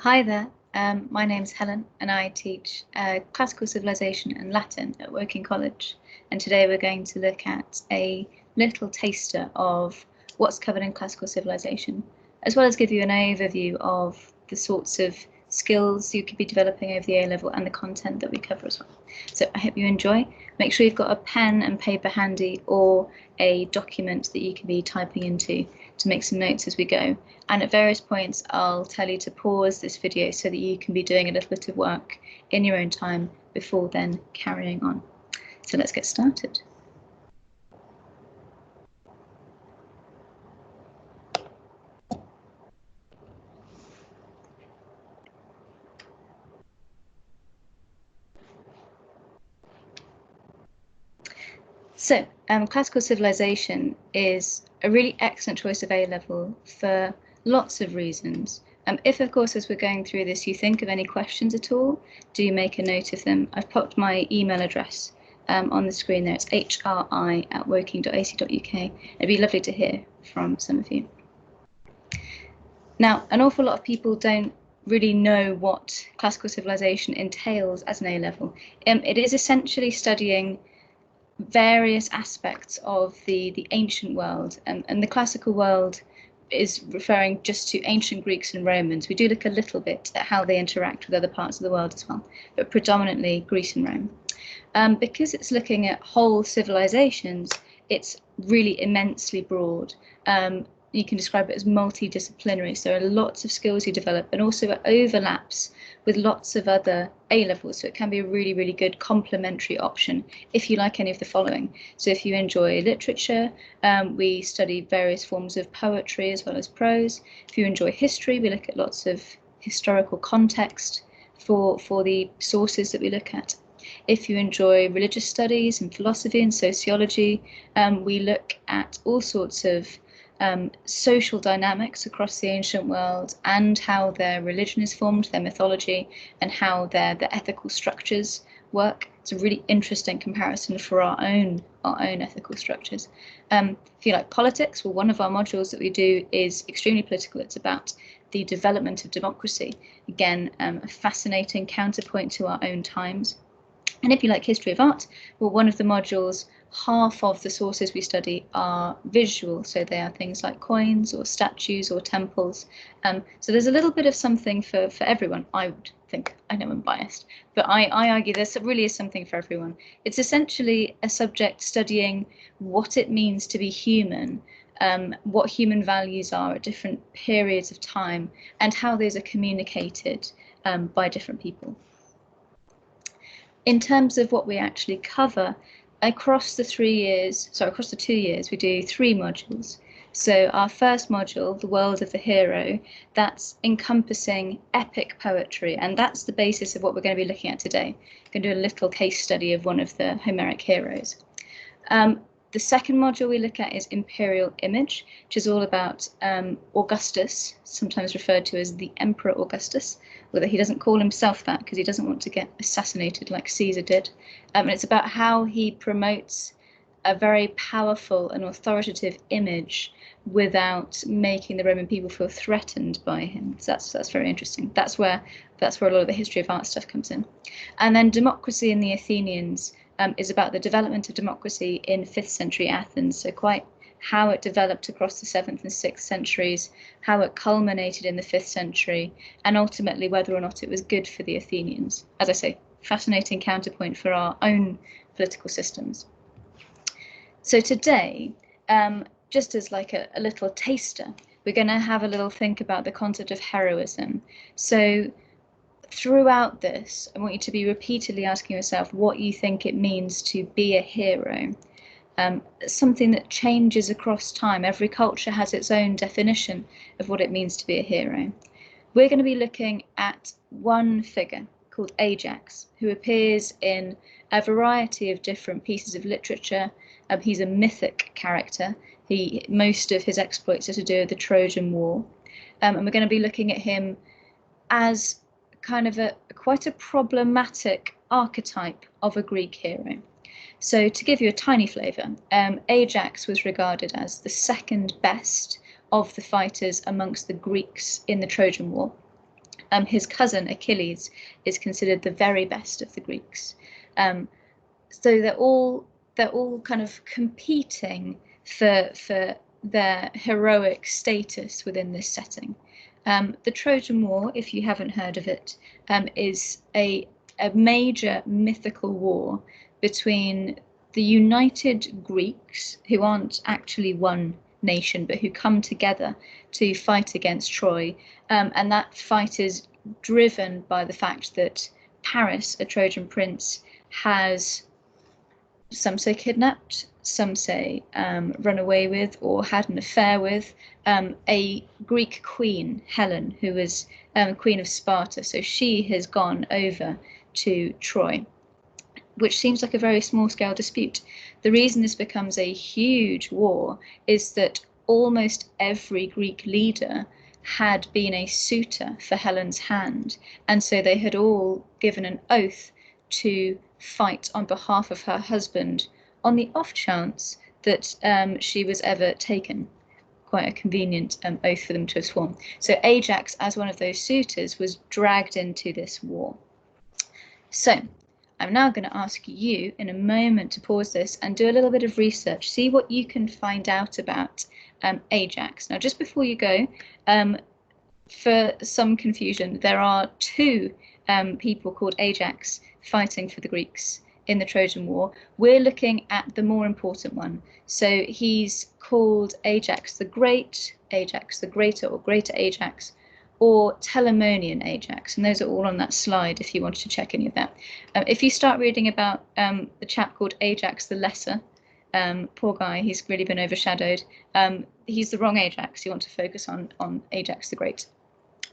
Hi there, my name's Helen and I teach Classical Civilization and Latin at Woking College, and today we're going to look at a little taster of what's covered in Classical Civilization, as well as give you an overview of the sorts of skills you could be developing over the A-level and the content that we cover as well. So I hope you enjoy. Make sure you've got a pen and paper handy or a document that you can be typing into to make some notes as we go. And at various points, I'll tell you to pause this video so that you can be doing a little bit of work in your own time before then carrying on. So let's get started. So Classical Civilization is a really excellent choice of A-level for lots of reasons. If, of course, as we're going through this, you think of any questions at all, do make a note of them. I've popped my email address on the screen there. It's hri@woking.ac.uk. It'd be lovely to hear from some of you. Now, an awful lot of people don't really know what Classical Civilization entails as an A-level. It is essentially studying various aspects of the ancient world, and the classical world is referring just to ancient Greeks and Romans. We do look a little bit at how they interact with other parts of the world as well, but predominantly Greece and Rome. Because it's looking at whole civilizations, it's really immensely broad. You can describe it as multidisciplinary, so there are lots of skills you develop, and also it overlaps with lots of other A-levels, so it can be a really, really good complementary option if you like any of the following. So if you enjoy literature, we study various forms of poetry as well as prose. If you enjoy history, we look at lots of historical context for the sources that we look at. If you enjoy religious studies and philosophy and sociology, we look at all sorts of social dynamics across the ancient world and how their religion is formed, their mythology, and how their ethical structures work. It's a really interesting comparison for our own ethical structures. If you like politics, well, one of our modules that we do is extremely political. It's about the development of democracy. Again, a fascinating counterpoint to our own times. And if you like history of art, well, one of the modules, half of the sources we study are visual, so they are things like coins or statues or temples. So there's a little bit of something for everyone, I would think. I know I'm biased, but I argue there really is something for everyone. It's essentially a subject studying what it means to be human, what human values are at different periods of time, and how those are communicated by different people. In terms of what we actually cover, across the 2 years, we do 3 modules. So our first module, the world of the hero, that's encompassing epic poetry, and that's the basis of what we're going to be looking at today. We're going to do a little case study of one of the Homeric heroes. The second module we look at is imperial image, which is all about Augustus, sometimes referred to as the Emperor Augustus, although he doesn't call himself that because he doesn't want to get assassinated like Caesar did. And it's about how he promotes a very powerful and authoritative image without making the Roman people feel threatened by him. So that's very interesting. That's where a lot of the history of art stuff comes in. And then democracy in the Athenians is about the development of democracy in 5th century Athens, so quite how it developed across the 7th and 6th centuries, how it culminated in the 5th century, and ultimately whether or not it was good for the Athenians. As I say, fascinating counterpoint for our own political systems. So today, just as like a little taster, we're going to have a little think about the concept of heroism. So throughout this, I want you to be repeatedly asking yourself what you think it means to be a hero. Something that changes across time. Every culture has its own definition of what it means to be a hero. We're going to be looking at one figure called AJAX, who appears in a variety of different pieces of literature. He's a mythic character. Most of his exploits are to do with the Trojan War. And we're going to be looking at him as kind of quite a problematic archetype of a Greek hero. So to give you a tiny flavour, Ajax was regarded as the second best of the fighters amongst the Greeks in the Trojan War. His cousin Achilles is considered the very best of the Greeks. So they're all kind of competing for their heroic status within this setting. The Trojan War, if you haven't heard of it, is a major mythical war between the united Greeks, who aren't actually one nation, but who come together to fight against Troy. And that fight is driven by the fact that Paris, a Trojan prince, has, some say kidnapped, some say run away with or had an affair with a Greek queen, Helen, who was Queen of Sparta. So she has gone over to Troy, which seems like a very small-scale dispute. The reason this becomes a huge war is that almost every Greek leader had been a suitor for Helen's hand, and so they had all given an oath to fight on behalf of her husband on the off chance that she was ever taken. Quite a convenient oath for them to have sworn. So Ajax, as one of those suitors, was dragged into this war. So I'm now going to ask you in a moment to pause this and do a little bit of research, see what you can find out about Ajax. Now, just before you go, for some confusion, there are two people called Ajax fighting for the Greeks in the Trojan War. We're looking at the more important one. So he's called Ajax the Great, Ajax the Greater, or Greater Ajax, or Telamonian Ajax, and those are all on that slide if you wanted to check any of that. If you start reading about the chap called Ajax the Lesser, poor guy, he's really been overshadowed. He's the wrong Ajax. You want to focus on Ajax the Great.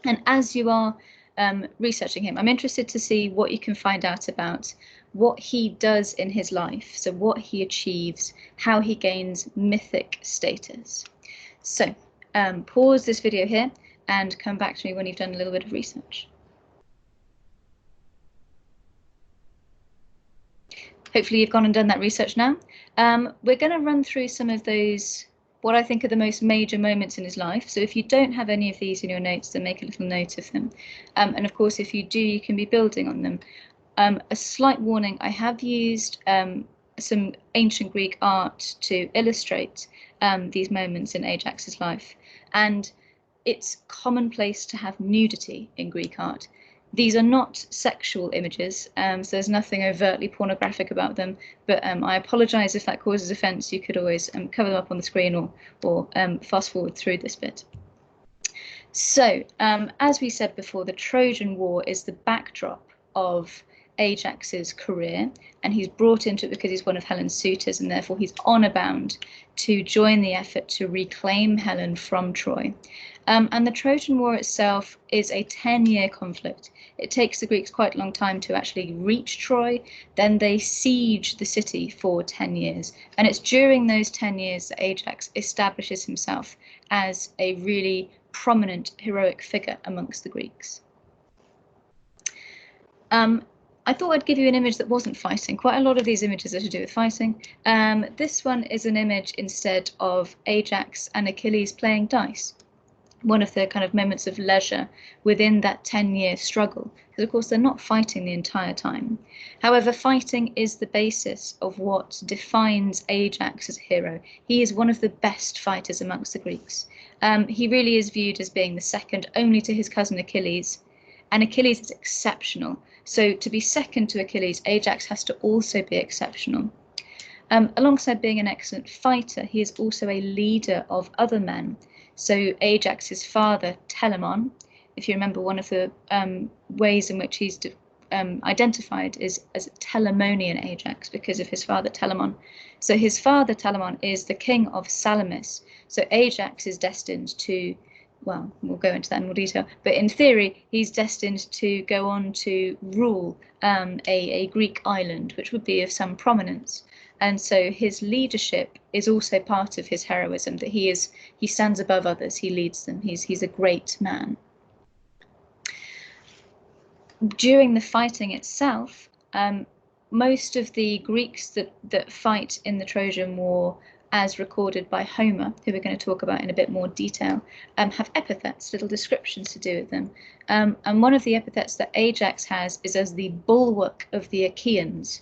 And as you are researching him, I'm interested to see what you can find out about what he does in his life, so what he achieves, how he gains mythic status. So pause this video here and come back to me when you've done a little bit of research. Hopefully you've gone and done that research now. We're going to run through some of those, what I think are the most major moments in his life. So if you don't have any of these in your notes, then make a little note of them. And of course, if you do, you can be building on them. A slight warning, I have used some ancient Greek art to illustrate these moments in Ajax's life. And it's commonplace to have nudity in Greek art. These are not sexual images, so there's nothing overtly pornographic about them, but I apologise if that causes offence. You could always cover them up on the screen or fast forward through this bit. So, as we said before, the Trojan War is the backdrop of Ajax's career, and he's brought into it because he's one of Helen's suitors, and therefore he's honour bound to join the effort to reclaim Helen from Troy. And the Trojan War itself is a 10-year conflict. It takes the Greeks quite a long time to actually reach Troy. Then they siege the city for 10 years. And it's during those 10 years that Ajax establishes himself as a really prominent heroic figure amongst the Greeks. I thought I'd give you an image that wasn't fighting. Quite a lot of these images are to do with fighting. This one is an image instead of Ajax and Achilles playing dice. One of the kind of moments of leisure within that 10-year struggle, because of course they're not fighting the entire time. However, fighting is the basis of what defines Ajax as a hero. He is one of the best fighters amongst the Greeks. He really is viewed as being the second only to his cousin Achilles, and Achilles is exceptional. So to be second to Achilles, Ajax has to also be exceptional. Alongside being an excellent fighter, he is also a leader of other men. So Ajax's father, Telamon, if you remember, one of the ways in which he's identified is as Telamonian Ajax because of his father, Telamon. So his father, Telamon, is the king of Salamis. So Ajax is destined to, well, we'll go into that in more detail, but in theory, he's destined to go on to rule a Greek island, which would be of some prominence. And so his leadership is also part of his heroism, that he stands above others, he leads them, he's a great man. During the fighting itself, most of the Greeks that fight in the Trojan War as recorded by Homer, who we're going to talk about in a bit more detail, have epithets, little descriptions to do with them. And one of the epithets that Ajax has is as the bulwark of the Achaeans,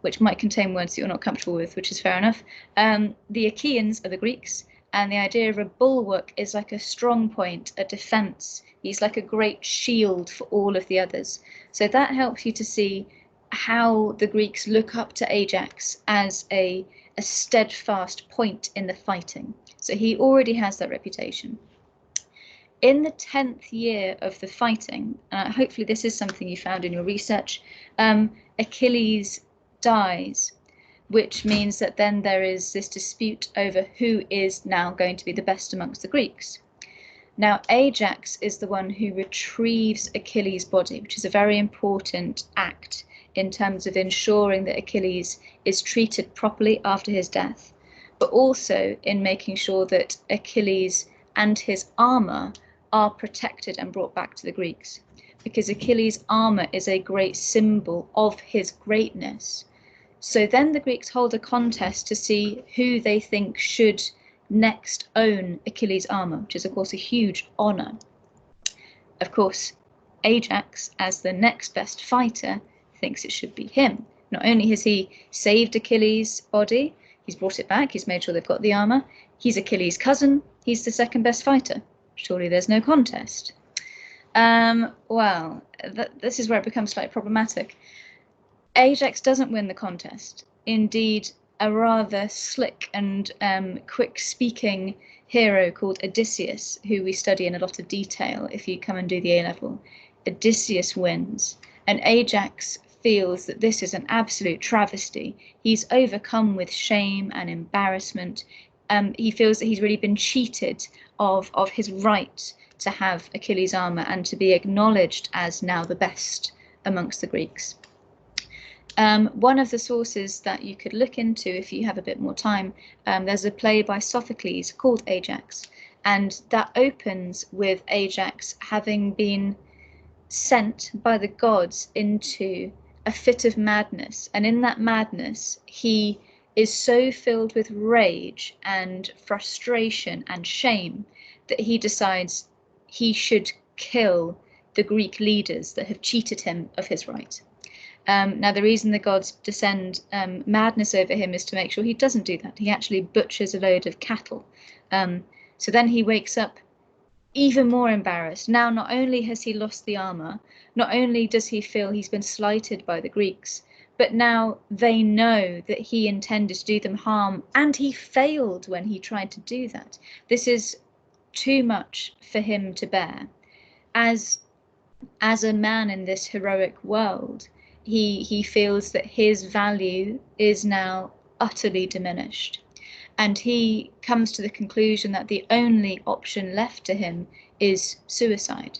which might contain words that you're not comfortable with, which is fair enough. The Achaeans are the Greeks, and the idea of a bulwark is like a strong point, a defense. He's like a great shield for all of the others. So that helps you to see how the Greeks look up to Ajax as a steadfast point in the fighting. So he already has that reputation. In the 10th year of the fighting, hopefully this is something you found in your research, Achilles dies, which means that then there is this dispute over who is now going to be the best amongst the Greeks. Now, Ajax is the one who retrieves Achilles' body, which is a very important act in terms of ensuring that Achilles is treated properly after his death, but also in making sure that Achilles and his armor are protected and brought back to the Greeks, because Achilles' armor is a great symbol of his greatness. So then the Greeks hold a contest to see who they think should next own Achilles' armor, which is of course a huge honor. Of course, Ajax, as the next best fighter, thinks it should be him. Not only has he saved Achilles' body, he's brought it back, he's made sure they've got the armor, he's Achilles' cousin, he's the second best fighter. Surely there's no contest. Well, this is where it becomes slightly problematic. Ajax doesn't win the contest. Indeed, a rather slick and quick-speaking hero called Odysseus, who we study in a lot of detail if you come and do the A-level, Odysseus wins, and Ajax feels that this is an absolute travesty. He's overcome with shame and embarrassment. He feels that he's really been cheated of his right to have Achilles' armor and to be acknowledged as now the best amongst the Greeks. One of the sources that you could look into if you have a bit more time, there's a play by Sophocles called Ajax, and that opens with Ajax having been sent by the gods into a fit of madness, and in that madness he is so filled with rage and frustration and shame that he decides he should kill the Greek leaders that have cheated him of his right. Now, the reason the gods descend madness over him is to make sure he doesn't do that. He actually butchers a load of cattle. So then he wakes up even more embarrassed. Now, not only has he lost the armor, not only does he feel he's been slighted by the Greeks, but now they know that he intended to do them harm, and he failed when he tried to do that. This is too much for him to bear. As a man in this heroic world, he feels that his value is now utterly diminished. And he comes to the conclusion that the only option left to him is suicide.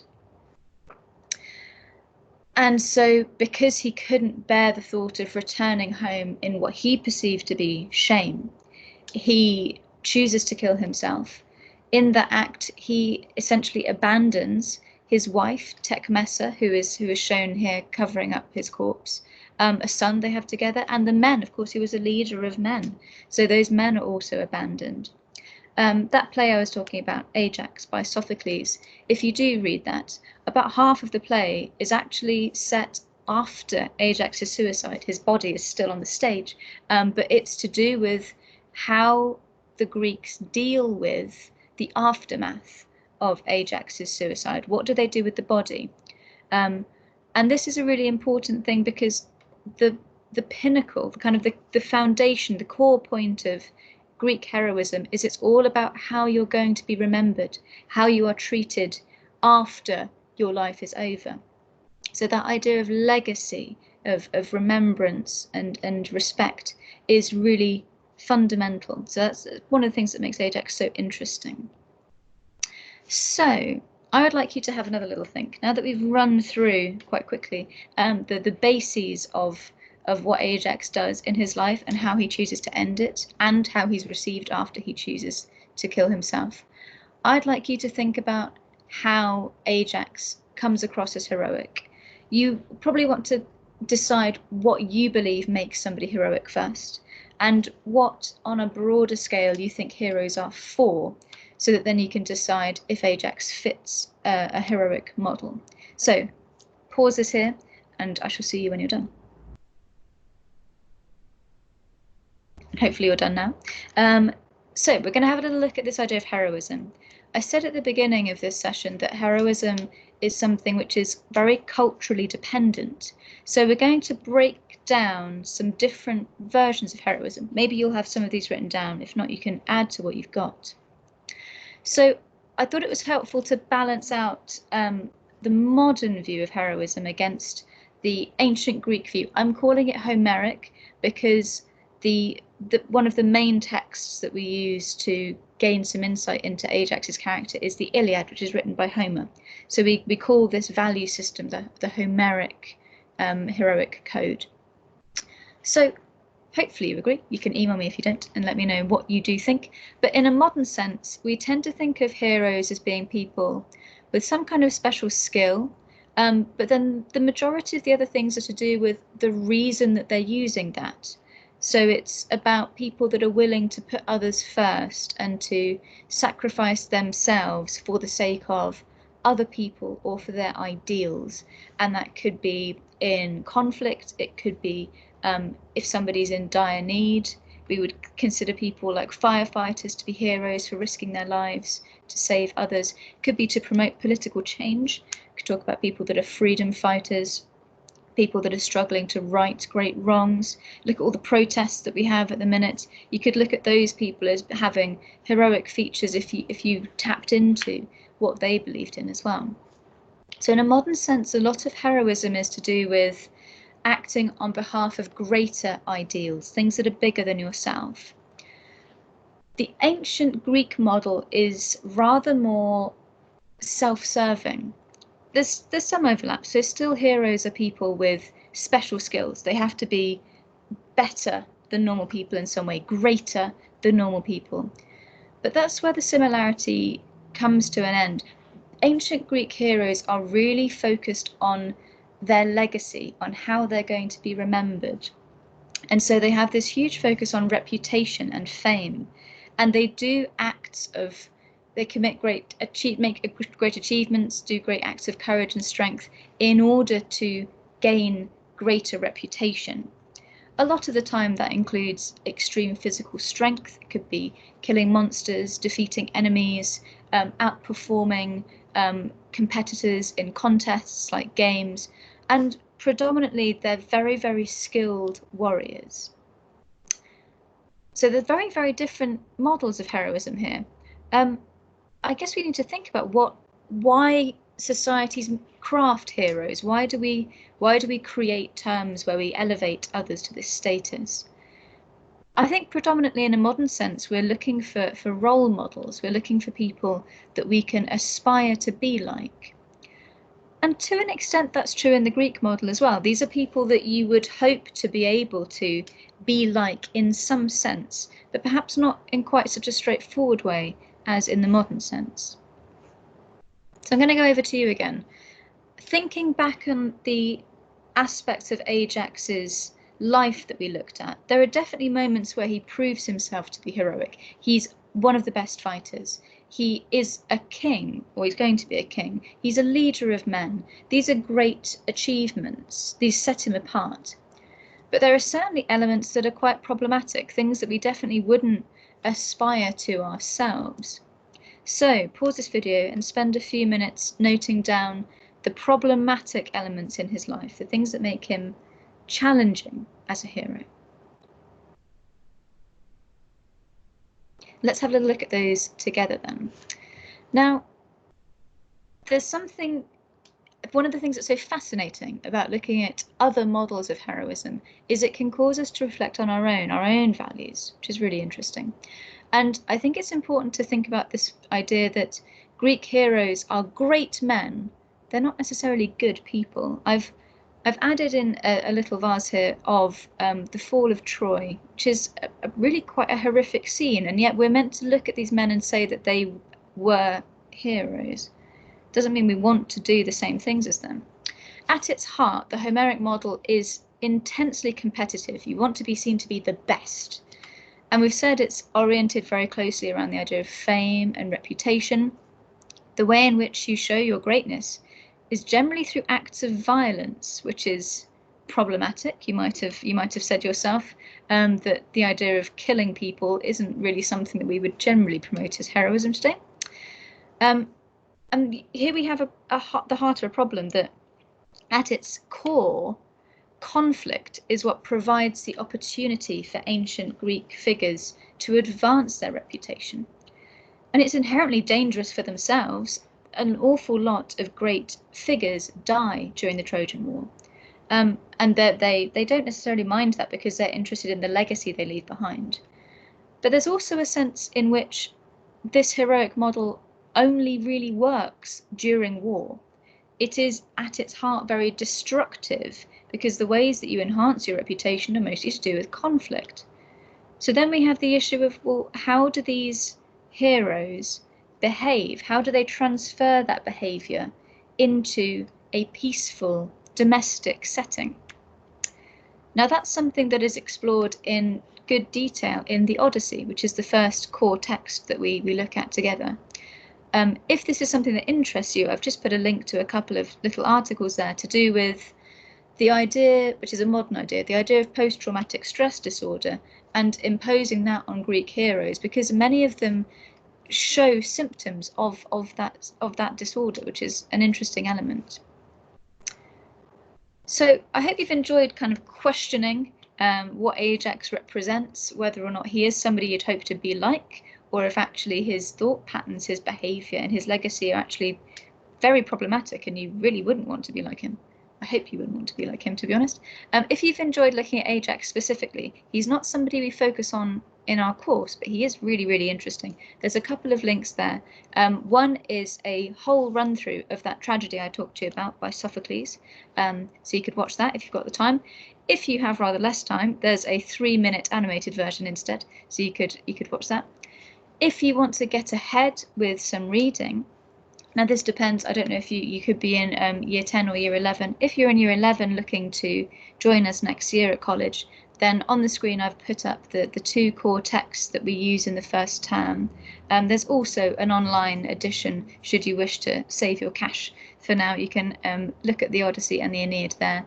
And so, because he couldn't bear the thought of returning home in what he perceived to be shame, he chooses to kill himself. In that act, he essentially abandons his wife, Tecmessa, who is shown here covering up his corpse, a son they have together, and the men. Of course, he was a leader of men, so those men are also abandoned. That play I was talking about, Ajax by Sophocles, if you do read that, about half of the play is actually set after Ajax's suicide. His body is still on the stage, but it's to do with how the Greeks deal with the aftermath of Ajax's suicide. What do they do with the body? And this is a really important thing, because the pinnacle, the foundation, the core point of Greek heroism is it's all about how you're going to be remembered, how you are treated after your life is over. So that idea of legacy, of remembrance and respect is really fundamental. So that's one of the things that makes Ajax so interesting. So I would like you to have another little think, now that we've run through quite quickly the bases of what Ajax does in his life and how he chooses to end it and how he's received after he chooses to kill himself. I'd like you to think about how Ajax comes across as heroic. You probably want to decide what you believe makes somebody heroic first. and what on a broader scale you think heroes are for, so that then you can decide if Ajax fits a heroic model. So pause this here and I shall see you when you're done. Hopefully you're done now. So we're going to have a little look at this idea of heroism. I said at the beginning of this session that heroism is something which is very culturally dependent. So we're going to break down some different versions of heroism. Maybe you'll have some of these written down. If not, you can add to what you've got. So I thought it was helpful to balance out the modern view of heroism against the ancient Greek view. I'm calling it Homeric because one of the main texts that we use to gain some insight into Ajax's character is the Iliad, which is written by Homer. So we call this value system the Homeric heroic code. So hopefully you agree. You can email me if you don't and let me know what you do think. But in a modern sense, we tend to think of heroes as being people with some kind of special skill. But then the majority of the other things are to do with the reason that they're using that. So it's about people that are willing to put others first and to sacrifice themselves for the sake of other people or for their ideals. And that could be in conflict. It could be if somebody's in dire need. We would consider people like firefighters to be heroes for risking their lives to save others. It could be to promote political change. We could talk about people that are freedom fighters, people that are struggling to right great wrongs. Look at all the protests that we have at the minute. You could look at those people as having heroic features if you tapped into what they believed in as well. So in a modern sense, a lot of heroism is to do with acting on behalf of greater ideals, things that are bigger than yourself. The ancient Greek model is rather more self-serving. There's some overlap. So still heroes are people with special skills. They have to be better than normal people in some way, greater than normal people. But that's where the similarity comes to an end. Ancient Greek heroes are really focused on their legacy, on how they're going to be remembered. And so they have this huge focus on reputation and fame. And they do acts of, they can make great achievements, do great acts of courage and strength in order to gain greater reputation. A lot of the time that includes extreme physical strength. It could be killing monsters, defeating enemies, outperforming competitors in contests like games, and predominantly they're very, very skilled warriors. So there's very, very different models of heroism here. I guess we need to think about why societies craft heroes. Why do we create terms where we elevate others to this status? I think predominantly in a modern sense, we're looking for role models. We're looking for people that we can aspire to be like. And to an extent, that's true in the Greek model as well. These are people that you would hope to be able to be like in some sense, but perhaps not in quite such a straightforward way as in the modern sense. So I'm going to go over to you again. Thinking back on the aspects of Ajax's life that we looked at, there are definitely moments where he proves himself to be heroic. He's one of the best fighters. He is a king, or he's going to be a king. He's a leader of men. These are great achievements. These set him apart. But there are certainly elements that are quite problematic, things that we definitely wouldn't aspire to ourselves. So pause this video and spend a few minutes noting down the problematic elements in his life, the things that make him challenging as a hero. Let's have a little look at those together then. Now, one of the things that's so fascinating about looking at other models of heroism is it can cause us to reflect on our own values, which is really interesting. And I think it's important to think about this idea that Greek heroes are great men. They're not necessarily good people. I've added in a little vase here of the fall of Troy, which is really quite a horrific scene, and yet we're meant to look at these men and say that they were heroes. Doesn't mean we want to do the same things as them. At its heart, the Homeric model is intensely competitive. You want to be seen to be the best. And we've said it's oriented very closely around the idea of fame and reputation. The way in which you show your greatness is generally through acts of violence, which is problematic. You might have said yourself that the idea of killing people isn't really something that we would generally promote as heroism today. And here we have the heart of a problem, that at its core, conflict is what provides the opportunity for ancient Greek figures to advance their reputation. And it's inherently dangerous for themselves. An awful lot of great figures die during the Trojan War. And they don't necessarily mind that because they're interested in the legacy they leave behind. But there's also a sense in which this heroic model only really works during war. It is at its heart very destructive, because the ways that you enhance your reputation are mostly to do with conflict. So then we have the issue of, well, how do these heroes behave? How do they transfer that behavior into a peaceful domestic setting? Now, that's something that is explored in good detail in the Odyssey, which is the first core text that we look at together. If this is something that interests you, I've just put a link to a couple of little articles there to do with the idea, which is a modern idea, the idea of post-traumatic stress disorder, and imposing that on Greek heroes, because many of them show symptoms of that disorder, which is an interesting element. So I hope you've enjoyed kind of questioning what Ajax represents, whether or not he is somebody you'd hope to be like, or if actually his thought patterns, his behaviour and his legacy are actually very problematic and you really wouldn't want to be like him. I hope you wouldn't want to be like him, to be honest. If you've enjoyed looking at Ajax specifically, he's not somebody we focus on in our course, but he is really, really interesting. There's a couple of links there. One is a whole run through of that tragedy I talked to you about by Sophocles. So you could watch that if you've got the time. If you have rather less time, there's a 3-minute animated version instead, so you could watch that. If you want to get ahead with some reading, now this depends, I don't know if you could be in year 10 or year 11. If you're in year 11 looking to join us next year at college, then on the screen I've put up the 2 core texts that we use in the first term. There's also an online edition should you wish to save your cash. For now you can look at the Odyssey and the Aeneid there.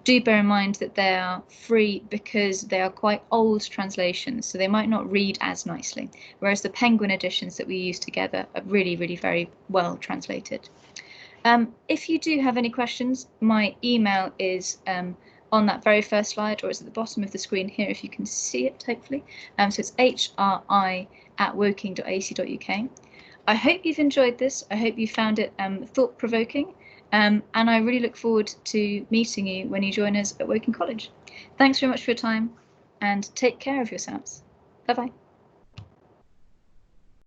Do bear in mind that they are free because they are quite old translations, so they might not read as nicely, whereas the Penguin editions that we use together are really, really very well translated. If you do have any questions, my email is on that very first slide, or it's at the bottom of the screen here if you can see it, hopefully. So it's hri@woking.ac.uk. I hope you've enjoyed this. I hope you found it thought-provoking. And I really look forward to meeting you when you join us at Woking College. Thanks very much for your time and take care of yourselves. Bye-bye.